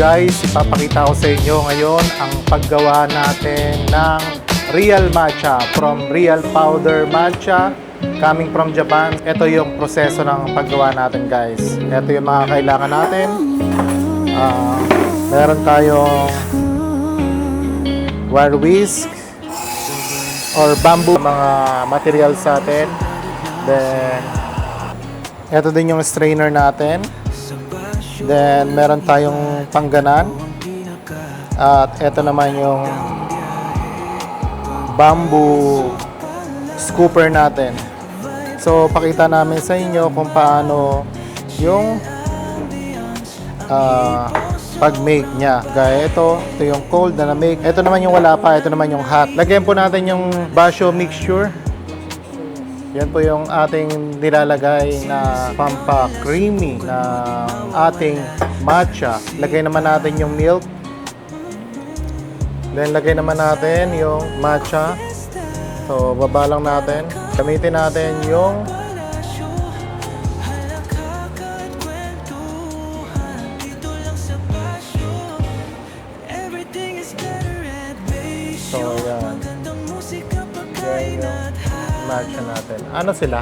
guys, ipapakita ko sa inyo ngayon ang paggawa natin ng real matcha from real powder matcha coming from Japan. Ito yung proseso ng paggawa natin guys. Ito yung mga kailangan natin. Meron tayong wire whisk or bamboo, mga materials natin. Then ito din yung strainer natin. Then meron tayong pangganan. At ito naman yung bamboo scooper natin. So pakita namin sa inyo kung paano yung pag-make niya. Gaya ito yung cold na na-make. Ito naman yung wala pa, ito naman yung hot. Lagyan po natin yung basho mixture. Yan po yung ating nilalagay na pampa-creamy na ating matcha. Lagay naman natin yung milk. Then lagay naman natin yung matcha. So baba lang natin. Gamitin natin yung yan yung matcha natin. Ano sila?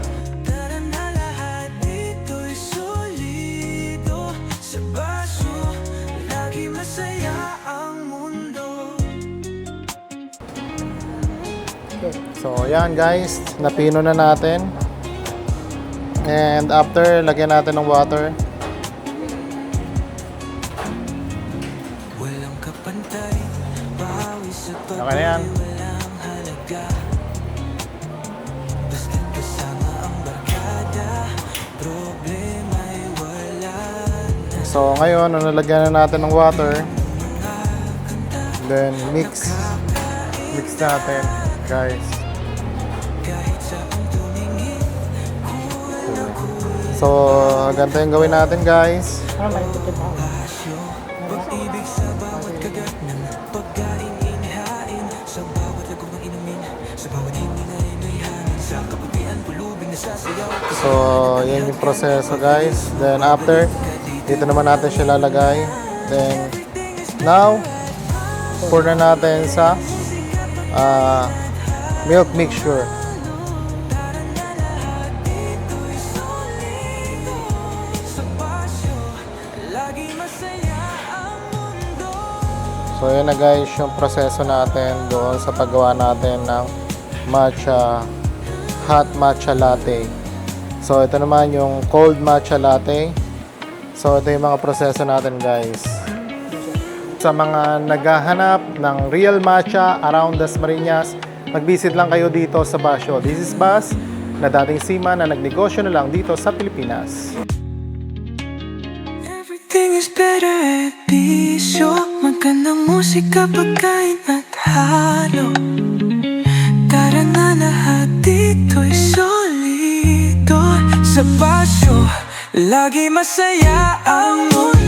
So yan guys, napino na natin. And after, lagyan natin ng water. Okay na yan. So ngayon, nalagyan na natin ng water. Then mix natin guys. So ganito yung gawin natin guys. So yan yung proseso guys. Then after, dito naman natin siya lalagay. Then now, pour na natin sa milk mixture. So yan na guys yung proseso natin doon sa paggawa natin ng matcha, hot matcha latte. So ito naman yung cold matcha latte. So ito yung mga proseso natin guys. Sa mga naghahanap ng real matcha around Dasmariñas, mag-visit lang kayo dito sa Basho. This is Bas, na dating seaman na nagnegosyo na lang dito sa Pilipinas. Everything is better at Bisyo. Magandang musika, pagkain at halo. Tara na lahat dito'y solido. Sa Basyo, lagi masaya ang mundo.